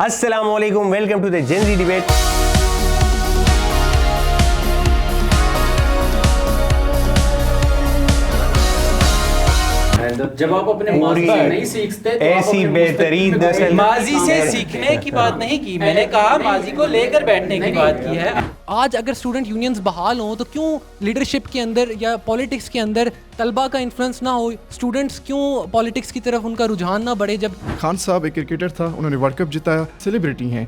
Assalamu alaikum, welcome to the Gen Z debate. جب آپ اپنے ماضی سے نہیں سیکھتے تو ایسی بہترین نسل ماضی سے سیکھنے کی بات نہیں کی میں نے کہا ماضی کو لے کر بیٹھنے کی بات کی ہے. آج اگر اسٹوڈنٹ یونینز بحال ہوں تو کیوں لیڈرشپ کے اندر یا پالیٹکس کے اندر طلبہ کا انفلوئنس نہ ہو, اسٹوڈنٹس کیوں پالیٹکس کی طرف ان کا رجحان نہ بڑھے؟ جب خان صاحب ایک کرکٹر تھا, انہوں نے ورلڈ کپ جتایا, سیلیبریٹی ہیں,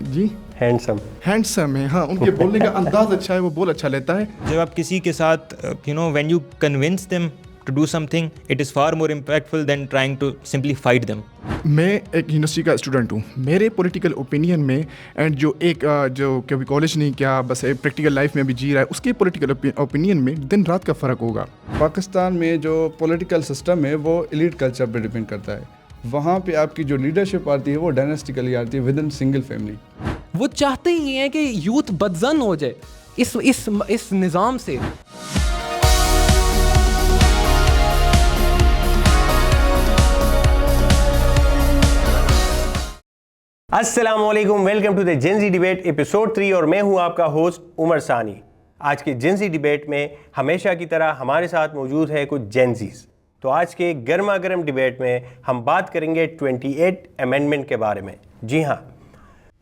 جی ہینڈسم ہے, ہاں ان کے بولنے کا انداز اچھا ہے, وہ بول اچھا لیتا ہے. جب آپ کسی کے ساتھ when you convince them to do something, it is far more impactful than trying to simply fight them. میں ایک یونیورسٹی کا اسٹوڈنٹ ہوں. میرے پولیٹیکل اوپینین میں اینڈ جو کبھی کالج نہیں کیا, بس پریکٹیکل لائف میں بھی جی رہا ہے, اس کے پولیٹیکل اوپینین میں دن رات کا فرق ہوگا. پاکستان میں جو پولیٹیکل سسٹم ہے وہ ایلیٹ کلچر پہ ڈپینڈ کرتا ہے. وہاں پہ آپ کی جو لیڈرشپ آتی ہے وہ ڈائناسٹیکلی آتی ہے ود ان سنگل فیملی. وہ چاہتے ہی ہیں کہ یوتھ بدزن ہو جائے اس نظام سے. السلام علیکم, welcome to the Gen Z debate episode 3 اور میں ہوں آپ کا ہوسٹ عمر ثانی. آج کے جین زی ڈیبیٹ میں ہمیشہ کی طرح ہمارے ساتھ موجود ہے کچھ جین زیز. تو آج کے گرما گرم ڈیبیٹ میں ہم بات کریں گے 28 امینڈمنٹ کے بارے میں. جی ہاں,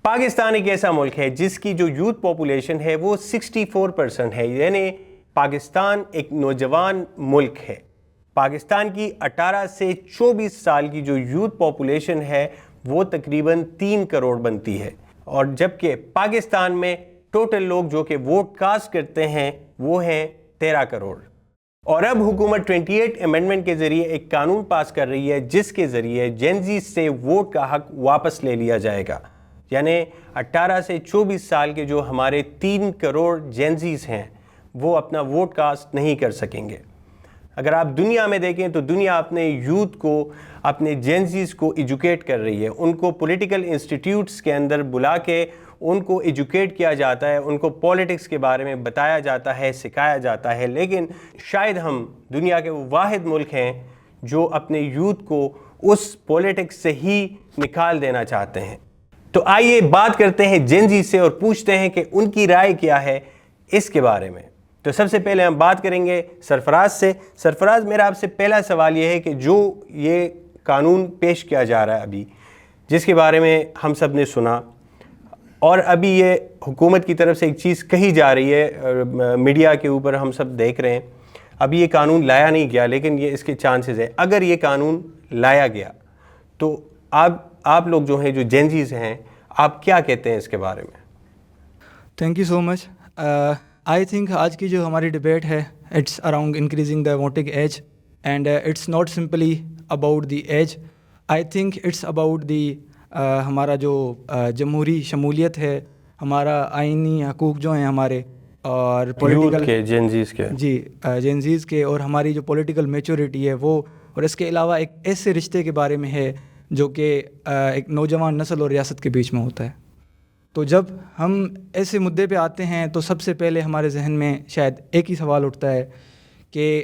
پاکستان ایک ایسا ملک ہے جس کی جو یوتھ پاپولیشن ہے وہ 64% ہے, یعنی پاکستان ایک نوجوان ملک ہے. پاکستان کی 18 سے 24 سال کی جو یوتھ پاپولیشن ہے وہ تقریباً 3 کروڑ بنتی ہے, اور جبکہ پاکستان میں ٹوٹل لوگ جو کہ ووٹ کاسٹ کرتے ہیں وہ ہیں 13 کروڑ. اور اب حکومت 28 امینڈمنٹ کے ذریعے ایک قانون پاس کر رہی ہے جس کے ذریعے جینزی سے ووٹ کا حق واپس لے لیا جائے گا. یعنی 18 سے 24 سال کے جو ہمارے 3 کروڑ جینزیز ہیں وہ اپنا ووٹ کاسٹ نہیں کر سکیں گے. اگر آپ دنیا میں دیکھیں تو دنیا اپنے یوتھ کو, اپنے جینزیز کو ایجوکیٹ کر رہی ہے. ان کو پولیٹیکل انسٹیٹیوٹس کے اندر بلا کے ان کو ایجوکیٹ کیا جاتا ہے, ان کو پولیٹکس کے بارے میں بتایا جاتا ہے, سکھایا جاتا ہے. لیکن شاید ہم دنیا کے وہ واحد ملک ہیں جو اپنے یوتھ کو اس پولیٹکس سے ہی نکال دینا چاہتے ہیں. تو آئیے بات کرتے ہیں جینزی سے اور پوچھتے ہیں کہ ان کی رائے کیا ہے اس کے بارے میں. تو سب سے پہلے ہم بات کریں گے سرفراز سے. سرفراز, میرا آپ سے پہلا سوال یہ ہے کہ جو یہ قانون پیش کیا جا رہا ہے ابھی, جس کے بارے میں ہم سب نے سنا, اور ابھی یہ حکومت کی طرف سے ایک چیز کہی جا رہی ہے, میڈیا کے اوپر ہم سب دیکھ رہے ہیں, ابھی یہ قانون لایا نہیں گیا لیکن یہ اس کے چانسز ہے. اگر یہ قانون لایا گیا تو آپ لوگ جو ہیں, جو جینزیز ہیں, آپ کیا کہتے ہیں اس کے بارے میں؟ Thank you so much. I think آج کی جو ہماری ڈبیٹ ہے it's around increasing the voting age, and it's not simply about the age. I think it's about the ہمارا جو جمہوری شمولیت ہے, ہمارا آئینی حقوق جو ہیں ہمارے, اور پولیٹیکل کے جینزیز کے, جی جینزیز کے, اور ہماری جو پولیٹیکل میچورٹی ہے وہ, اور اس کے علاوہ ایک ایسے رشتے کے بارے میں ہے جو کہ ایک نوجوان نسل اور ریاست کے بیچ میں ہوتا ہے. تو جب ہم ایسے مدعے پہ آتے ہیں تو سب سے پہلے ہمارے ذہن میں شاید ایک ہی سوال اٹھتا ہے کہ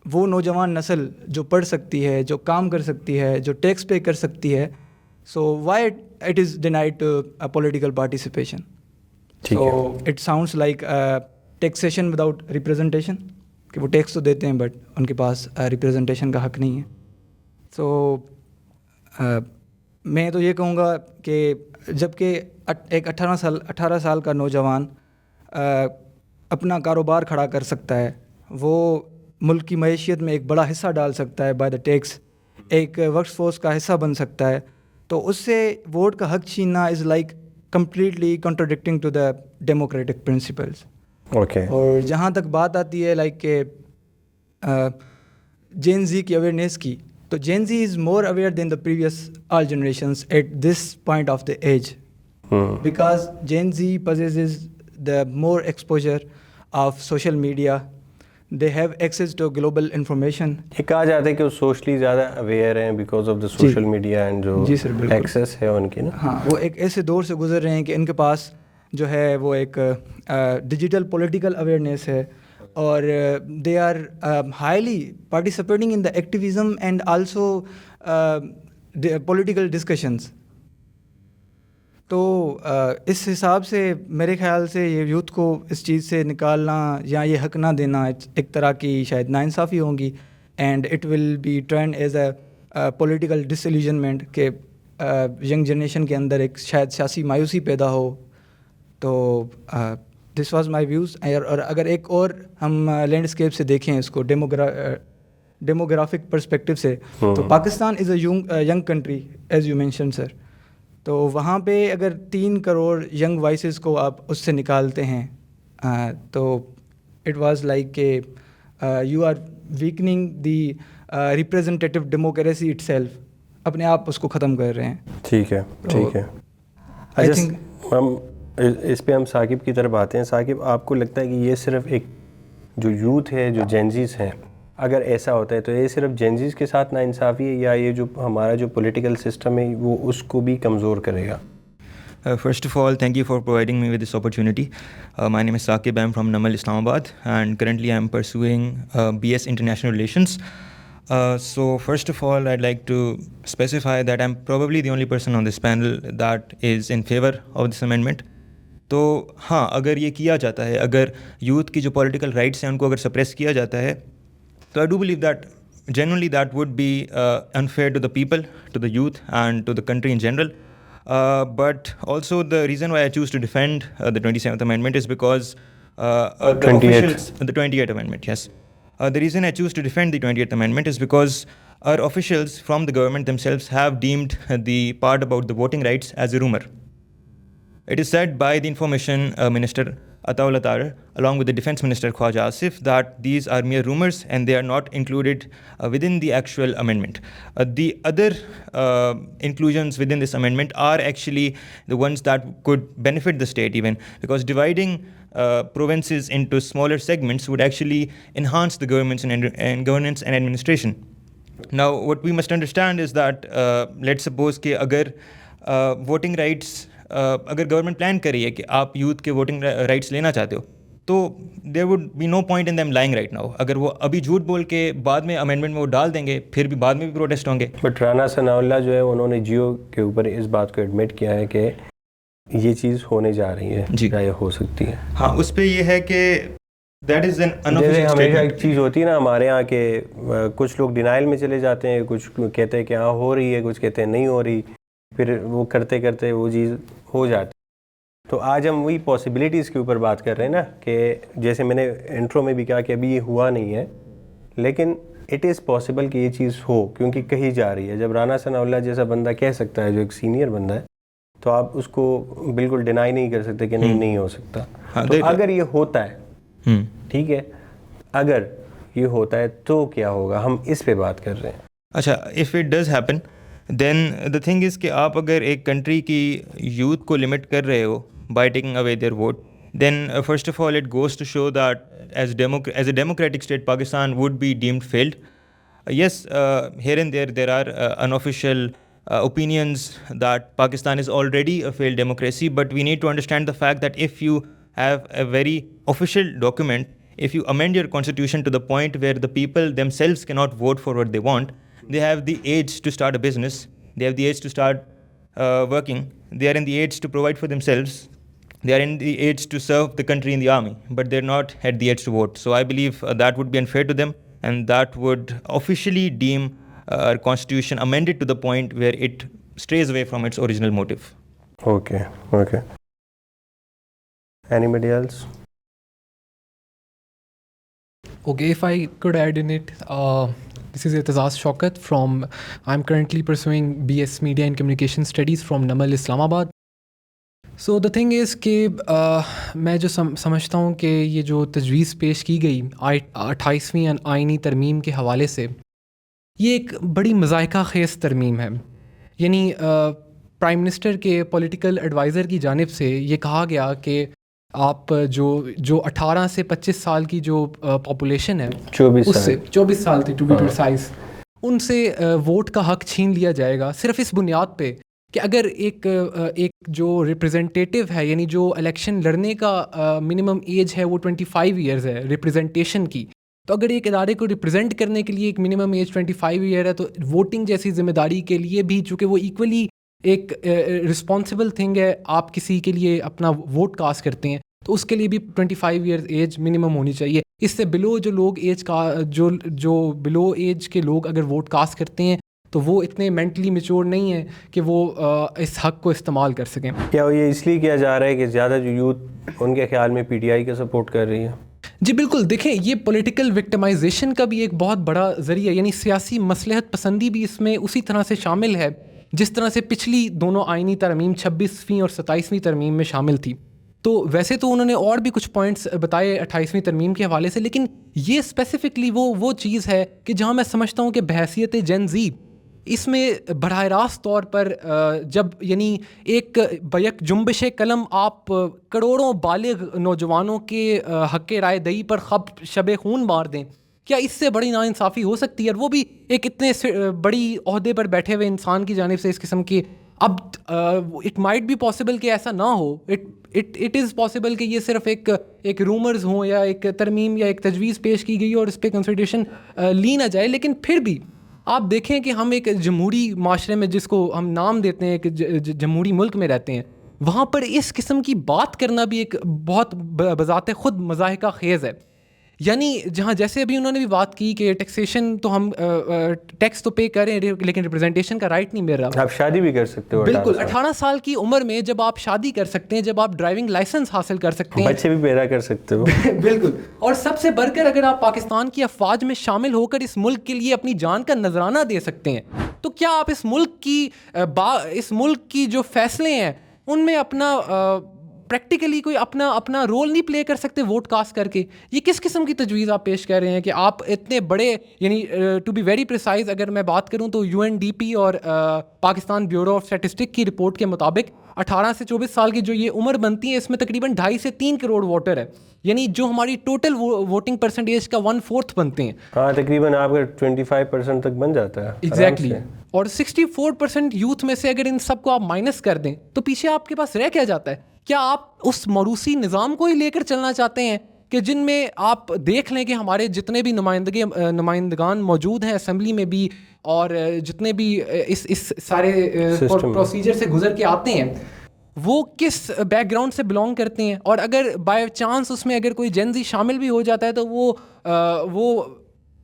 وہ نوجوان نسل جو پڑھ سکتی ہے, جو کام کر سکتی ہے, جو ٹیکس پے کر سکتی ہے, so why it is denied political participation. So it sounds like taxation without representation, کہ وہ ٹیکس تو دیتے ہیں بٹ ان کے پاس ریپرزنٹیشن کا حق نہیں ہے. سو میں تو یہ کہوں گا کہ جب کہ ایک 18 سال کا نوجوان اپنا کاروبار کھڑا کر سکتا ہے, وہ ملک کی معیشت میں ایک بڑا حصہ ڈال سکتا ہے بائی دا ٹیکس, ایک ورک فورس کا حصہ بن سکتا ہے, تو اس سے ووٹ کا حق چھیننا is like completely contradicting to the democratic principles. Okay. اور جہاں تک بات آتی ہے لائک کہ جین زی کی اویئرنیس کی, تو Gen Z is more aware than the previous all generations at this point of the age, because Gen Z possesses the more exposure of social media. They have access to global information. یہ کہا جاتا ہے کہ وہ socially زیادہ aware ہیں because of the social media and جو access ہے ان کی نا. ہاں, وہ ایک ایسے دور سے گزر رہے ہیں کہ ان کے پاس جو ہے وہ ایک ڈیجیٹل پولیٹیکل اویئرنیس ہے, اور they are highly participating in the activism and also political discussions. تو اس حساب سے میرے خیال سے یہ یوتھ کو اس چیز سے نکالنا یا یہ حق نہ دینا ایک طرح کی شاید ناانصافی ہوں گی، and it will be turn as a political disillusionment کہ ینگ جنریشن کے اندر ایک شاید سیاسی مایوسی پیدا ہو. تو دس واز مائی ویوز. اور اگر ایک اور ہم لینڈسکیپ سے دیکھیں اس کو ڈیموگرافک پرسپیکٹو سے، تو Pakistan is a young country as you mention sir. تو وہاں پہ اگر 3 کروڑ ینگ وائسز کو آپ اس سے نکالتے ہیں تو اٹ واز لائک کہ you are weakening the representative democracy itself, اپنے آپ اس کو ختم کر رہے ہیں. ٹھیک ہے ٹھیک ہے. آئی تھنک ہم اس پہ ہم ثاقب کی طرف آتے ہیں. ثاقب، آپ کو لگتا ہے کہ یہ صرف ایک جو یوتھ ہے، جو جینزیز ہیں، اگر ایسا ہوتا ہے تو یہ صرف جینزیز کے ساتھ ناانصافی ہے یا یہ جو ہمارا جو پولیٹیکل سسٹم ہے وہ اس کو بھی کمزور کرے گا؟ First of all, thank you for providing me with this opportunity. My name is Saqib. I'm from Namal, Islamabad, and currently I'm pursuing BS International Relations. So first of all, I'd like to specify that I'm probably the only person on this panel that is in favor of this amendment. تو ہاں، اگر یہ کیا جاتا ہے، اگر youth کی جو پولیٹیکل رائٹس ہیں ان کو اگر سپریس کیا جاتا ہے، تو I do believe that genuinely that would be unfair to the people, to the youth and to the country in general. But also the reason why I choose to defend the 27th Amendment is because the 28th Amendment, yes. The reason I choose to defend the 28th Amendment is because our officials from the government themselves have deemed the part about the voting rights as a rumor. It is said by the Information Minister Ataullah Taher, along with the Defense Minister Khwaja Asif, that these are mere rumors and they are not included within the actual amendment. The other inclusions within this amendment are actually the ones that could benefit the state even, because dividing provinces into smaller segments would actually enhance the governance and administration. Now, what we must understand is that let's suppose کہ اگر voting rights اگر government plan کر رہی ہے کہ آپ youth کے voting rights لینا چاہتے ہو، تو there would be no point in them lying right now. اگر وہ ابھی جھوٹ بول کے بعد میں امینڈمنٹ میں وہ ڈال دیں گے، پھر بھی بعد میں بھی پروٹیسٹ ہوں گے. بٹ رانا ثناء اللہ جو ہے انہوں نے جیو کے اوپر اس بات کو ایڈمٹ کیا ہے کہ یہ چیز ہونے جا رہی ہے، جی کیا یہ ہو سکتی ہے؟ ہاں، اس پہ یہ ہے کہ دیٹ از این جیسے ہمیشہ ایک چیز ہوتی ہے نا ہمارے یہاں کہ کچھ لوگ ڈینائل میں چلے جاتے ہیں، کچھ کہتے ہیں کہ ہاں ہو رہی ہے، کچھ کہتے ہیں نہیں ہو رہی، پھر وہ کرتے کرتے وہ چیز ہو جاتی. تو آج ہم وہی پاسبلٹیز کے اوپر بات کر رہے ہیں نا، کہ جیسے میں نے انٹرو میں بھی کہا کہ ابھی یہ ہوا نہیں ہے، لیکن اٹ از پاسبل کہ یہ چیز ہو، کیونکہ کہی جا رہی ہے. جب رانا ثناء اللہ جیسا بندہ کہہ سکتا ہے، جو ایک سینئر بندہ ہے، تو آپ اس کو بالکل ڈینائی نہیں کر سکتے کہ نہیں ہو سکتا. تو اگر یہ ہوتا ہے، ٹھیک ہے، اگر یہ ہوتا ہے تو کیا ہوگا؟ ہم اس پہ بات کر رہے ہیں. اچھا، if it does happen then the thing is کہ آپ اگر ایک کنٹری کی یوتھ کو لمٹ کر رہے ہو by taking away their vote, then first of all it goes to show that as a democratic state, Pakistan would be deemed failed. Yes, here and there are unofficial opinions that Pakistan is already a failed democracy, but we need to understand the fact that if you have a very official document, if you amend your constitution to the point where the people themselves cannot vote for what they want, they have the age to start a business, they have the age to start working, they are in the age to provide for themselves, they are in the age to serve the country in the army, but they're not at the age to vote. So I believe that would be unfair to them, and that would officially deem our constitution amended to the point where it strays away from its original motive. Okay. Anybody else? Okay, if I could add in it, this is Itazaz Shaukat I'm currently pursuing BS Media and Communication Studies from Namal, Islamabad. So the thing is کہ میں جو سمجھتا ہوں کہ یہ جو تجویز پیش کی گئی 28ویں آئینی ترمیم کے حوالے سے، یہ ایک بڑی مذائقہ خیز ترمیم ہے. یعنی پرائم منسٹر کے پولیٹیکل ایڈوائزر کی جانب سے یہ کہا گیا کہ آپ جو 18 سے 25 سال کی جو پاپولیشن ہے، 24 سال تھی ٹو بی پریسائز، ان سے ووٹ کا حق چھین لیا جائے گا، صرف اس بنیاد پہ کہ اگر ایک جو ریپرزنٹیٹیو ہے، یعنی جو الیکشن لڑنے کا منیمم ایج ہے وہ 25 ایئرز ہے ریپرزنٹیشن کی، تو اگر ایک ادارے کو ریپرزینٹ کرنے کے لیے ایک منیمم ایج 25 ایئر ہے، تو ووٹنگ جیسی ذمہ داری کے لیے بھی چونکہ وہ ایکولی ایک رسپانسبل تھنگ ہے. آپ کسی کے لیے اپنا ووٹ کاسٹ کرتے ہیں تو اس کے لیے بھی 25 ایئر ایج منیمم ہونی چاہیے. اس سے بلو جو لوگ ایج کا جو بلو ایج کے لوگ اگر ووٹ کاسٹ کرتے ہیں تو وہ اتنے مینٹلی میچور نہیں ہیں کہ وہ اس حق کو استعمال کر سکیں. کیا یہ اس لیے کیا جا رہا ہے کہ زیادہ جو یوتھ ان کے خیال میں پی ٹی آئی کا سپورٹ کر رہی ہے؟ جی بالکل. دیکھیں یہ پولیٹیکل وکٹمائزیشن کا بھی ایک بہت بڑا ذریعہ, یعنی سیاسی مصلحت پسندی بھی اس میں اسی طرح سے شامل ہے جس طرح سے پچھلی دونوں آئینی ترمیم 26ویں اور 27ویں ترمیم میں شامل تھی. تو ویسے تو انہوں نے اور بھی کچھ پوائنٹس بتائے 28ویں ترمیم کے حوالے سے, لیکن یہ اسپیسیفکلی وہ چیز ہے کہ جہاں میں سمجھتا ہوں کہ بحیثیت جین زی اس میں براہ راست طور پر جب یعنی ایک بیک جنبش قلم آپ کروڑوں بالغ نوجوانوں کے حق رائے دہی پر شب خون مار دیں, کیا اس سے بڑی ناانصافی ہو سکتی ہے؟ اور وہ بھی ایک اتنے بڑی عہدے پر بیٹھے ہوئے انسان کی جانب سے اس قسم کی. اب اٹ مائٹ بی پاسبل کہ ایسا نہ ہو, اٹ از پاسبل کہ یہ صرف ایک رومرز ہوں یا ایک ترمیم یا ایک تجویز پیش کی گئی اور اس پہ کنسیڈریشن لی نہ جائے. لیکن پھر بھی آپ دیکھیں کہ ہم ایک جمہوری معاشرے میں جس کو ہم نام دیتے ہیں کہ جمہوری ملک میں رہتے ہیں, وہاں پر اس قسم کی بات کرنا بھی ایک بہت بذات خود مضحکہ خیز ہے. یعنی جہاں جیسے ابھی انہوں نے بھی بات کی کہ ٹیکسیشن تو ہم ٹیکس تو پے کریں لیکن ریپرزنٹیشن کا رائٹ نہیں مل رہا. آپ شادی بھی کر سکتے ہو بالکل 18 سال کی عمر میں جب آپ شادی کر سکتے ہیں, جب آپ ڈرائیونگ لائسنس حاصل کر سکتے ہیں, بچے بھی پیدا کر سکتے ہو. بالکل. اور سب سے بڑھ کر اگر آپ پاکستان کی افواج میں شامل ہو کر اس ملک کے لیے اپنی جان کا نذرانہ دے سکتے ہیں, تو کیا آپ اس ملک کی جو فیصلے ہیں ان میں اپنا پریکٹیکلی کوئی اپنا رول نہیں پلے کر سکتے ووٹ کاسٹ کر کے؟ یہ کس قسم کی تجویز آپ پیش کر رہے ہیں کہ آپ اتنے بڑے, یعنی ٹو بی ویری پریسائز اگر میں بات کروں تو UNDP اور پاکستان بیورو آف اسٹیٹسٹک کی رپورٹ کے مطابق 18 سے 24 سال کی جو یہ عمر بنتی ہے اس میں تقریباً 2.5 سے 3 کروڑ ووٹر ہے, یعنی جو ہماری ٹوٹل ووٹنگ پرسنٹیج کا 1/4 بنتے ہیں. ہاں تقریباً آپ کا 25% تک بن جاتا ہے. ایگزیکٹلی. اور 64% یوتھ میں سے اگر ان سب کو آپ مائنس کر دیں تو پیچھے آپ کے پاس رہ کیا جاتا ہے؟ کیا آپ اس موروثی نظام کو ہی لے کر چلنا چاہتے ہیں کہ جن میں آپ دیکھ لیں کہ ہمارے جتنے بھی نمائندگان موجود ہیں اسمبلی میں بھی اور جتنے بھی اس سارے پروسیجر سے گزر کے آتے ہیں وہ کس بیک گراؤنڈ سے بلانگ کرتے ہیں؟ اور اگر بائی چانس اس میں اگر کوئی جین زی شامل بھی ہو جاتا ہے تو وہ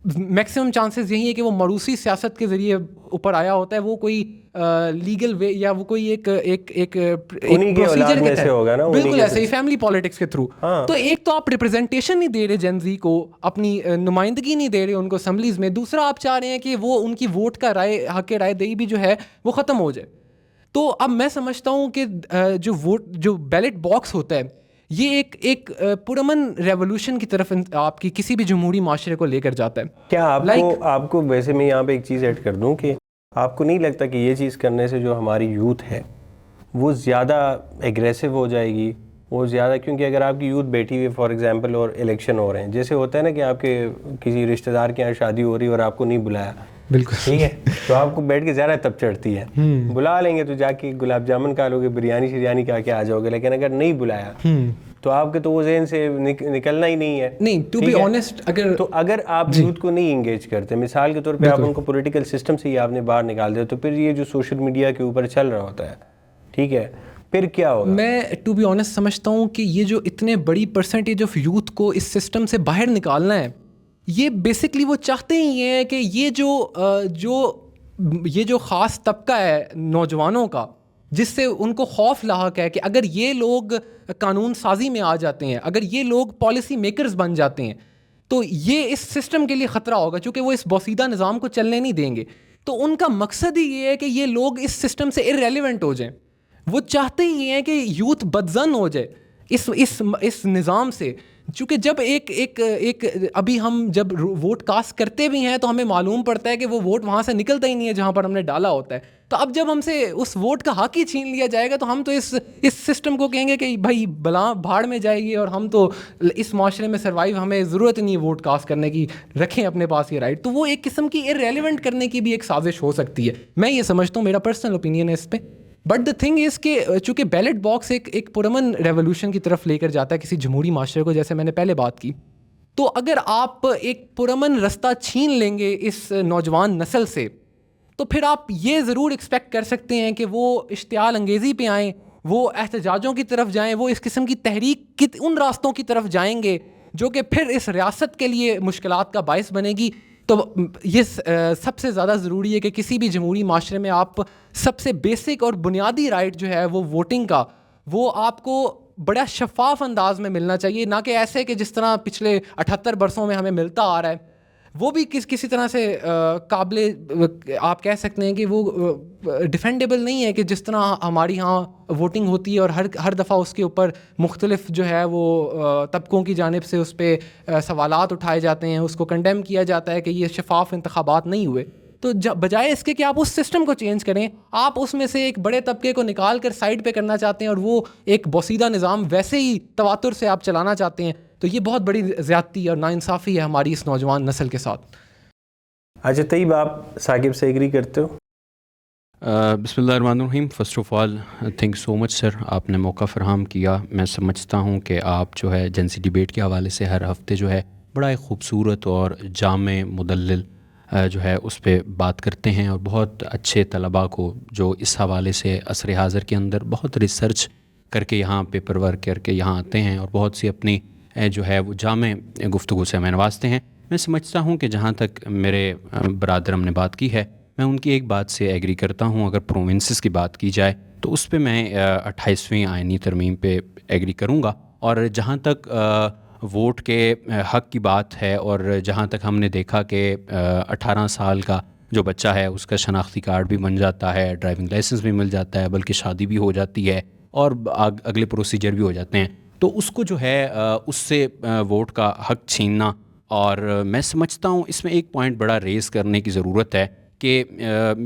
میکسیمم چانسز یہی ہے کہ وہ موروثی سیاست کے ذریعے اوپر آیا ہوتا ہے, وہ کوئی لیگل وے یا وہ کوئی ایک پروسیجر کے تحت ہوگا نا, بالکل ایسے ہی فیملی پالیٹکس کے تھرو. تو ایک تو آپ ریپرزنٹیشن نہیں دے رہے جین زی کو, اپنی نمائندگی نہیں دے رہے ان کو اسمبلیز میں, دوسرا آپ چاہ رہے ہیں کہ وہ ان کی ووٹ کا حق رائے دہی بھی جو ہے وہ ختم ہو جائے. تو اب میں سمجھتا ہوں کہ جو بیلٹ باکس ہوتا ہے یہ ایک پرامن ریولوشن کی طرف آپ کی کسی بھی جمہوری معاشرے کو لے کر جاتا ہے. کیا آپ کو ویسے میں یہاں پہ ایک چیز ایڈ کر دوں کہ آپ کو نہیں لگتا کہ یہ چیز کرنے سے جو ہماری یوتھ ہے وہ زیادہ ایگریسو ہو جائے گی, وہ زیادہ, کیونکہ اگر آپ کی یوتھ بیٹھی ہوئی فار ایگزامپل اور الیکشن ہو رہے ہیں, جیسے ہوتا ہے نا کہ آپ کے کسی رشتہ دار کے یہاں شادی ہو رہی ہے اور آپ کو نہیں بلایا, بالکل ٹھیک ہے, تو آپ کو بیٹھ کے زیادہ تب چڑھتی ہے. بلا لیں گے تو جا کے گلاب جامن کھا لو گے, بریانی شریانی کھا کے آ جاؤ گے, لیکن اگر نہیں بلایا تو آپ کے تو وہ ذہن سے نکلنا ہی نہیں ہے. نہیں, ٹو بی آنیسٹ اگر آپ یوتھ کو نہیں انگیج کرتے, مثال کے طور پہ آپ ان کو پولیٹیکل سسٹم سے ہی آپ نے باہر نکال دیا, تو پھر یہ جو سوشل میڈیا کے اوپر چل رہا ہوتا ہے, ٹھیک ہے, پھر کیا ہوگا؟ میں ٹو بی آنیسٹ سمجھتا ہوں کہ یہ جو اتنے بڑی پرسنٹیج آف یوتھ کو اس سسٹم سے باہر نکالنا ہے, یہ بیسکلی وہ چاہتے ہی ہیں کہ یہ جو خاص طبقہ ہے نوجوانوں کا جس سے ان کو خوف لاحق ہے کہ اگر یہ لوگ قانون سازی میں آ جاتے ہیں, اگر یہ لوگ پالیسی میکرز بن جاتے ہیں تو یہ اس سسٹم کے لیے خطرہ ہوگا, چونکہ وہ اس بوسیدہ نظام کو چلنے نہیں دیں گے. تو ان کا مقصد ہی یہ ہے کہ یہ لوگ اس سسٹم سے ارریلیونٹ ہو جائیں. وہ چاہتے ہی ہیں کہ یوتھ بدزن ہو جائے اس نظام سے, چونکہ جب ایک ابھی ہم جب ووٹ کاسٹ کرتے بھی ہیں تو ہمیں معلوم پڑتا ہے کہ وہ ووٹ وہاں سے نکلتا ہی نہیں ہے جہاں پر ہم نے ڈالا ہوتا ہے. تو اب جب ہم سے اس ووٹ کا حق ہی چھین لیا جائے گا تو ہم تو اس سسٹم کو کہیں گے کہ بھائی بلا بھاڑ میں جائے گی, اور ہم تو اس معاشرے میں سروائیو, ہمیں ضرورت نہیں ہے ووٹ کاسٹ کرنے کی, رکھیں اپنے پاس یہ رائٹ. تو وہ ایک قسم کی ارریلیونٹ کرنے کی بھی ایک سازش ہو سکتی ہے, میں یہ سمجھتا ہوں, میرا پرسنل اوپینین ہے اس پہ. بٹ دا تھنگ از کہ چونکہ بیلٹ باکس ایک پرامن ریولوشن کی طرف لے کر جاتا ہے کسی جمہوری معاشرے کو, جیسے میں نے پہلے بات کی, تو اگر آپ ایک پرامن رستہ چھین لیں گے اس نوجوان نسل سے تو پھر آپ یہ ضرور ایکسپیکٹ کر سکتے ہیں کہ وہ اشتعال انگیزی پہ آئیں, وہ احتجاجوں کی طرف جائیں, وہ اس قسم کی تحریک کی ان راستوں کی طرف جائیں گے جو کہ پھر اس ریاست کے لیے مشکلات کا باعث بنے گی. تو یہ سب سے زیادہ ضروری ہے کہ کسی بھی جمہوری معاشرے میں آپ سب سے بیسک اور بنیادی رائٹ جو ہے وہ ووٹنگ کا, وہ آپ کو بڑا شفاف انداز میں ملنا چاہیے, نہ کہ ایسے کہ جس طرح پچھلے 78 برسوں میں ہمیں ملتا آ رہا ہے. وہ بھی کسی طرح سے قابل آپ کہہ سکتے ہیں کہ وہ ڈیفینڈیبل نہیں ہے کہ جس طرح ہماری ہاں ووٹنگ ہوتی ہے اور ہر دفعہ اس کے اوپر مختلف جو ہے وہ طبقوں کی جانب سے اس پہ سوالات اٹھائے جاتے ہیں, اس کو کنڈیم کیا جاتا ہے کہ یہ شفاف انتخابات نہیں ہوئے. تو بجائے اس کے کہ آپ اس سسٹم کو چینج کریں, آپ اس میں سے ایک بڑے طبقے کو نکال کر سائڈ پہ کرنا چاہتے ہیں اور وہ ایک بوسیدہ نظام ویسے ہی تواتر سے آپ چلانا چاہتے ہیں. تو یہ بہت بڑی زیادتی اور ناانصافی ہے ہماری اس نوجوان نسل کے ساتھ. اچھا طیب, آپ ثاقب سے ایگری کرتے ہو؟ بسم اللہ الرحمن الرحیم. First of all thank so much sir, آپ نے موقع فراہم کیا. میں سمجھتا ہوں کہ آپ جو ہے جنسی ڈیبیٹ کے حوالے سے ہر ہفتے جو ہے بڑا ایک خوبصورت اور جامع مدلل جو ہے اس پہ بات کرتے ہیں, اور بہت اچھے طلباء کو جو اس حوالے سے عصر حاضر کے اندر بہت ریسرچ کر کے یہاں پیپر ورک کر کے یہاں آتے ہیں اور بہت سی اپنی جو ہے وہ جامع گفتگو سے ہمیں نوازتے ہیں. میں سمجھتا ہوں کہ جہاں تک میرے برادرم نے بات کی ہے, میں ان کی ایک بات سے ایگری کرتا ہوں. اگر پروونسز کی بات کی جائے تو اس پہ میں 28ویں آئینی ترمیم پہ ایگری کروں گا. اور جہاں تک ووٹ کے حق کی بات ہے, اور جہاں تک ہم نے دیکھا کہ 18 سال کا جو بچہ ہے اس کا شناختی کارڈ بھی بن جاتا ہے, ڈرائیونگ لائسنس بھی مل جاتا ہے, بلکہ شادی بھی ہو جاتی ہے اور اگلے پروسیجر بھی ہو جاتے ہیں, تو اس کو جو ہے اس سے ووٹ کا حق چھیننا. اور میں سمجھتا ہوں اس میں ایک پوائنٹ بڑا ریز کرنے کی ضرورت ہے کہ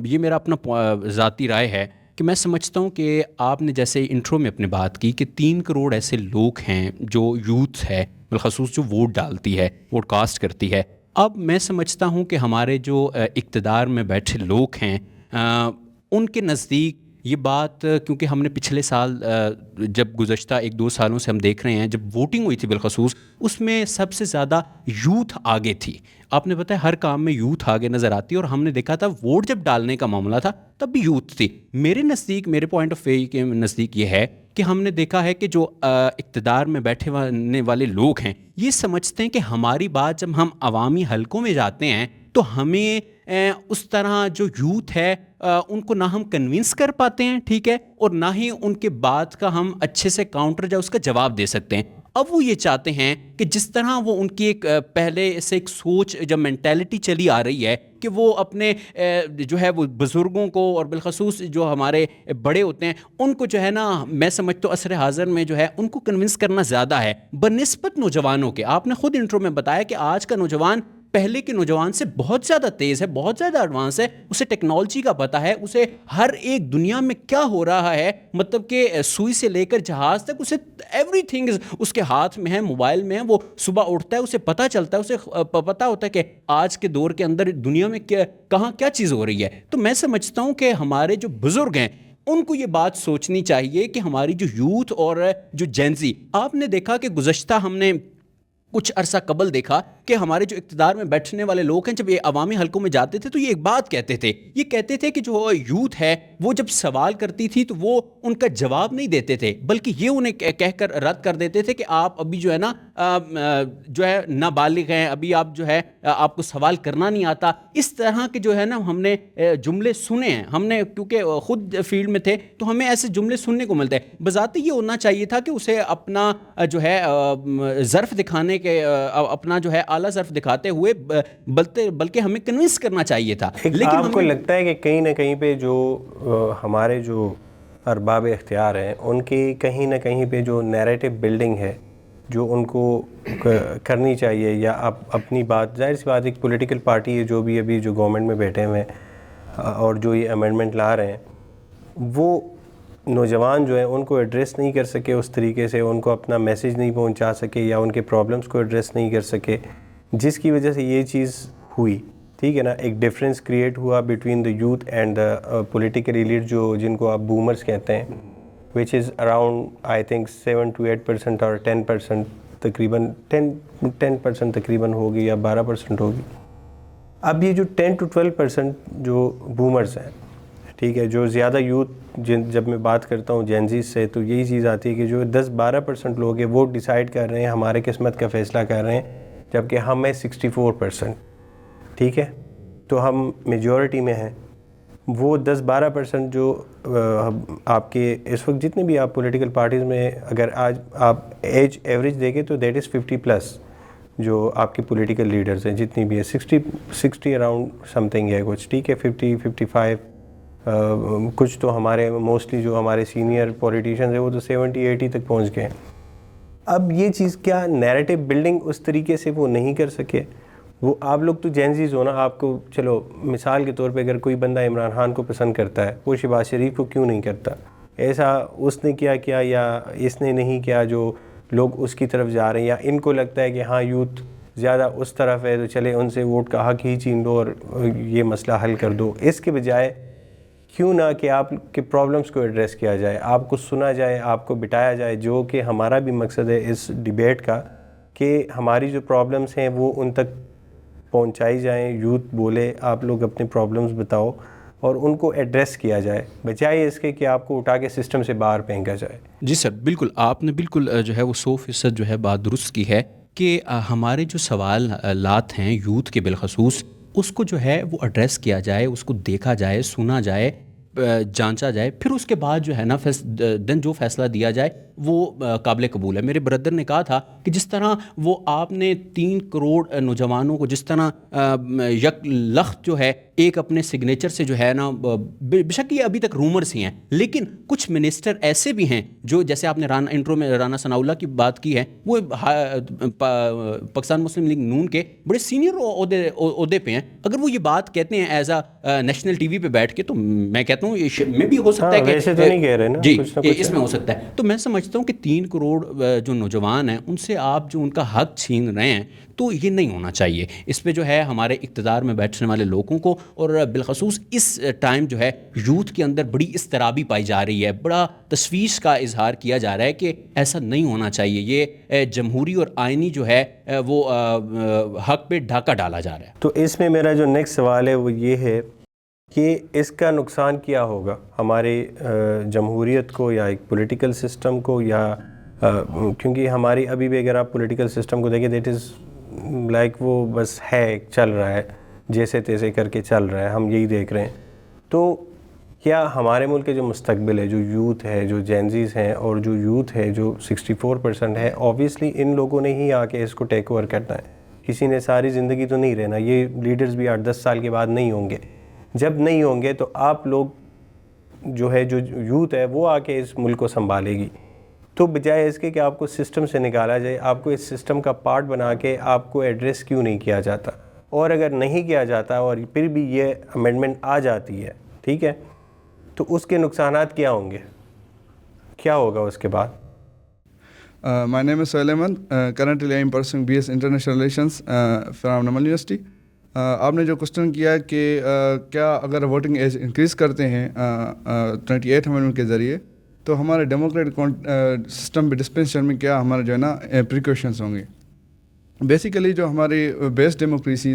یہ میرا اپنا ذاتی رائے ہے کہ میں سمجھتا ہوں کہ آپ نے جیسے انٹرو میں اپنے بات کی کہ 3 کروڑ ایسے لوگ ہیں جو یوتھ ہے بالخصوص جو ووٹ ڈالتی ہے, ووٹ کاسٹ کرتی ہے. اب میں سمجھتا ہوں کہ ہمارے جو اقتدار میں بیٹھے لوگ ہیں ان کے نزدیک یہ بات, کیونکہ ہم نے پچھلے سال جب گزشتہ 1-2 سالوں سے ہم دیکھ رہے ہیں جب ووٹنگ ہوئی تھی بالخصوص, اس میں سب سے زیادہ یوتھ آگے تھی. آپ نے بتایا ہر کام میں یوتھ آگے نظر آتی ہے, اور ہم نے دیکھا تھا ووٹ جب ڈالنے کا معاملہ تھا تب بھی یوتھ تھی. میرے نزدیک, میرے پوائنٹ آف ویو کے نزدیک یہ ہے کہ ہم نے دیکھا ہے کہ جو اقتدار میں بیٹھے والے لوگ ہیں یہ سمجھتے ہیں کہ ہماری بات جب ہم عوامی حلقوں میں جاتے ہیں تو ہمیں اس طرح جو یوتھ ہے ان کو نہ ہم کنونس کر پاتے ہیں, ٹھیک ہے, اور نہ ہی ان کے بات کا ہم اچھے سے کاؤنٹر یا اس کا جواب دے سکتے ہیں. اب وہ یہ چاہتے ہیں کہ جس طرح وہ ان کی ایک پہلے سے ایک سوچ جب مینٹیلٹی چلی آ رہی ہے کہ وہ اپنے جو ہے وہ بزرگوں کو اور بالخصوص جو ہمارے بڑے ہوتے ہیں ان کو جو ہے نا, میں سمجھتا ہوں عصر حاضر میں جو ہے ان کو کنونس کرنا زیادہ ہے بنسبت نوجوانوں کے. آپ نے خود انٹرو میں بتایا کہ آج کا نوجوان پہلے کے نوجوان سے بہت زیادہ تیز ہے, بہت زیادہ ایڈوانس ہے, اسے ٹیکنالوجی کا پتہ ہے, اسے ہر ایک دنیا میں کیا ہو رہا ہے, مطلب کہ سوئی سے لے کر جہاز تک اسے ایوری تھنگ اس کے ہاتھ میں ہے, موبائل میں ہے. وہ صبح اٹھتا ہے اسے پتہ چلتا ہے, اسے پتہ ہوتا ہے کہ آج کے دور کے اندر دنیا میں کہاں کیا چیز ہو رہی ہے. تو میں سمجھتا ہوں کہ ہمارے جو بزرگ ہیں ان کو یہ بات سوچنی چاہیے کہ ہماری جو یوتھ اور جو جینزی, آپ نے دیکھا کہ گزشتہ ہم نے کچھ عرصہ قبل دیکھا کہ ہمارے جو اقتدار میں بیٹھنے والے لوگ ہیں جب یہ عوامی حلقوں میں جاتے تھے تو یہ ایک بات کہتے تھے, یہ کہتے تھے کہ جو یوتھ ہے وہ جب سوال کرتی تھی تو وہ ان کا جواب نہیں دیتے تھے, بلکہ یہ انہیں کہہ کر رد کر دیتے تھے کہ آپ ابھی جو ہے نا جو ہے نابالغ ہیں, ابھی آپ جو ہے آپ کو سوال کرنا نہیں آتا. اس طرح کے جو ہے نا ہم نے جملے سنے ہیں, ہم نے کیونکہ خود فیلڈ میں تھے تو ہمیں ایسے جملے سننے کو ملتے ہیں. بذات یہ ہونا چاہیے تھا کہ اسے اپنا جو ہے ظرف دکھانے کہ اپنا جو ہے اعلیٰ ظرف دکھاتے ہوئے بلکہ ہمیں کنونس کرنا چاہیے تھا. لیکن آپ کو لگتا ہے کہ کہیں نہ کہیں پہ جو ہمارے جو ارباب اختیار ہیں ان کی کہیں نہ کہیں پہ جو نیریٹو بلڈنگ ہے جو ان کو کرنی چاہیے, یا اپنی بات, ظاہر سی بات ایک پولیٹیکل پارٹی ہے جو بھی ابھی جو گورنمنٹ میں بیٹھے ہوئے ہیں اور جو یہ امینڈمنٹ لا رہے ہیں, وہ نوجوان جو ہیں ان کو ایڈریس نہیں کر سکے اس طریقے سے, ان کو اپنا میسیج نہیں پہنچا سکے یا ان کے پرابلمس کو ایڈریس نہیں کر سکے, جس کی وجہ سے یہ چیز ہوئی. ٹھیک ہے نا, ایک ڈفرینس کریٹ ہوا between the youth and the political elite جو جن کو آپ بومرز کہتے ہیں, which is around I think 7 to 8% اور 10% تقریباً 10% تقریباً ہوگی یا 12% ہوگی. اب یہ جو 10 to 12% جو بومرز ہیں, ٹھیک ہے, جو زیادہ یوتھ جب میں بات کرتا ہوں جینزیز سے تو یہی چیز آتی ہے کہ جو 10-12% لوگ ہیں وہ ڈیسائیڈ کر رہے ہیں, ہمارے قسمت کا فیصلہ کر رہے ہیں, جبکہ ہم ہیں 64%, ٹھیک ہے, تو ہم میجورٹی میں ہیں. وہ 10-12% جو آپ کے اس وقت جتنے بھی آپ پولیٹیکل پارٹیز میں اگر آج آپ ایج ایوریج دیکھیں تو دیٹ از 50+, جو آپ کے پولیٹیکل لیڈرز ہیں جتنی بھی ہے 60 اراؤنڈ سم تھنگ ہے کچھ, ٹھیک ہے, 50-55, کچھ تو ہمارے موسٹلی جو ہمارے سینئر پولیٹیشنز ہیں وہ تو 70-80 تک پہنچ گئے ہیں. اب یہ چیز کیا نیریٹو بلڈنگ اس طریقے سے وہ نہیں کر سکے؟ وہ آپ لوگ تو جینزیز ہو نا, آپ کو چلو مثال کے طور پہ اگر کوئی بندہ عمران خان کو پسند کرتا ہے, وہ شہباز شریف کو کیوں نہیں کرتا؟ ایسا اس نے کیا یا اس نے نہیں کیا جو لوگ اس کی طرف جا رہے ہیں, یا ان کو لگتا ہے کہ ہاں یوتھ زیادہ اس طرف ہے تو چلے ان سے ووٹ کا حق ہی چھین دو اور یہ مسئلہ حل کر دو. اس کے بجائے کیوں نہ کہ آپ کے پرابلمس کو ایڈریس کیا جائے, آپ کو سنا جائے, آپ کو بٹایا جائے, جو کہ ہمارا بھی مقصد ہے اس ڈیبیٹ کا, کہ ہماری جو پرابلمس ہیں وہ ان تک پہنچائی جائیں, یوتھ بولے, آپ لوگ اپنے پرابلمس بتاؤ اور ان کو ایڈریس کیا جائے, بجائے اس کے کہ آپ کو اٹھا کے سسٹم سے باہر پھینکا جائے. جی سر, بالکل آپ نے بالکل جو ہے وہ 100% جو ہے بات درست کی ہے کہ ہمارے جو سوالات ہیں یوتھ کے بالخصوص, اس کو جو ہے وہ ایڈریس کیا جائے, اس کو دیکھا جائے, سنا جائے, جانچا جائے, پھر اس کے بعد جو ہے نا دن جو فیصلہ دیا جائے وہ قابل قبول ہے. میرے بردر نے کہا تھا کہ جس طرح وہ آپ نے 3 کروڑ نوجوانوں کو جس طرح یک لخت جو ہے ایک اپنے سگنیچر سے جو ہے نا, بے شک یہ ابھی تک رومرز ہی ہیں, لیکن کچھ منسٹر ایسے بھی ہیں جو جیسے آپ نے انٹرو میں رانا ثناء اللہ کی بات کی ہے, وہ پاکستان مسلم لیگ نون کے بڑے سینئر عہدے پہ ہیں. اگر وہ یہ بات کہتے ہیں as a national T V پہ بیٹھ کے, تو میں کہتا ہوں میں بھی ہو سکتا ہے کہ ویسے تو نہیں کہہ رہے نا, جی اس میں ہو سکتا ہے. تو میں سمجھتا ہوں کہ 3 کروڑ جو نوجوان ہیں ان سے آپ جو ان کا حق چھین رہے ہیں, تو یہ نہیں ہونا چاہیے. اس پہ جو ہے ہمارے اقتدار میں بیٹھنے والے لوگوں کو, اور بالخصوص اس ٹائم جو ہے یوتھ کے اندر بڑی اضطرابی پائی جا رہی ہے, بڑا تشویش کا اظہار کیا جا رہا ہے کہ ایسا نہیں ہونا چاہیے, یہ جمہوری اور آئینی جو ہے وہ حق پہ ڈھاکہ ڈالا جا رہا ہے. تو اس میں میرا جو نیکسٹ سوال ہے وہ یہ ہے کہ اس کا نقصان کیا ہوگا ہماری جمہوریت کو یا ایک پولیٹیکل سسٹم کو, یا کیونکہ ہماری ابھی بھی اگر آپ پولیٹیکل سسٹم کو دیکھیں دیٹ از لائک وہ بس ہے, چل رہا ہے, جیسے تیسے کر کے چل رہا ہے, ہم یہی دیکھ رہے ہیں. تو کیا ہمارے ملک کے جو مستقبل ہے, جو یوتھ ہے, جو جینزیز ہیں, اور جو یوتھ ہے جو 64% ہے, اوبیسلی ان لوگوں نے ہی آ کے اس کو ٹیک اوور کرنا ہے. کسی نے ساری زندگی تو نہیں رہنا, یہ لیڈرز بھی 8-10 سال کے بعد نہیں ہوں گے. جب نہیں ہوں گے تو آپ لوگ جو ہے, جو یوتھ ہے وہ آ کے اس ملک کو سنبھالے گی. تو بجائے اس کے کہ آپ کو سسٹم سے نکالا جائے, آپ کو اس سسٹم کا پارٹ بنا کے آپ کو ایڈریس کیوں نہیں کیا جاتا؟ اور اگر نہیں کیا جاتا اور پھر بھی یہ امینڈمنٹ آ جاتی ہے, ٹھیک ہے, تو اس کے نقصانات کیا ہوں گے, کیا ہوگا اس کے بعد؟ My name is Sohail Ahmed. Currently I am pursuing BS International Relations from Namal University. آپ نے جو کوشچن کیا کہ کیا اگر ووٹنگ ایج انکریز کرتے ہیں 28 امینڈمنٹ کے ذریعے تو ہمارے ڈیموکریٹک سسٹم پہ ڈسپینسیشن میں کیا ہمارے جو ہے نا پریکاشنس ہوں گے. بیسیکلی جو ہماری بیس ڈیموکریسی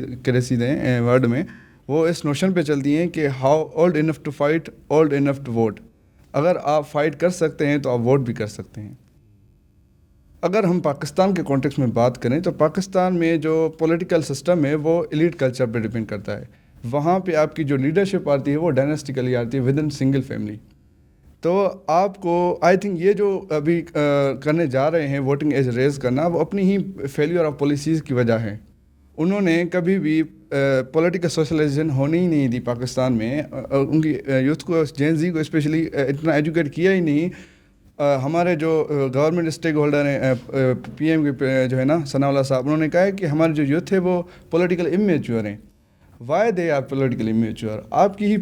ہیں ورلڈ میں, وہ اس نوشن پہ چلتی ہیں کہ how old enough to fight, old enough to vote. اگر آپ فائٹ کر سکتے ہیں تو آپ ووٹ بھی کر سکتے ہیں. اگر ہم پاکستان کے کانٹیکس میں بات کریں تو پاکستان میں جو پولیٹیکل سسٹم ہے وہ ایلیٹ کلچر پہ ڈپینڈ کرتا ہے. وہاں پہ آپ کی جو لیڈرشپ آتی ہے وہ ڈائناسٹیکلی آتی ہے ود ان سنگل فیملی. تو آپ کو آئی تھنک یہ جو ابھی کرنے جا رہے ہیں ووٹنگ ایج ریز کرنا, وہ اپنی ہی فیلیور آف پالیسیز کی وجہ ہے. انہوں نے کبھی بھی پولیٹیکل سوشلائزیشن ہونے ہی نہیں دی پاکستان میں. ان کی یوتھ کو, جین زی کو اسپیشلی اتنا ایجوکیٹ کیا ہی نہیں. ہمارے جو گورنمنٹ اسٹیک ہولڈر ہیں, پی ایم کے جو ہے نا ثناء اللہ صاحب, انہوں نے کہا ہے کہ ہمارے جو یوتھ ہے وہ پولیٹیکل امیچور ہیں. Why they are political amateur? آپ کی ہی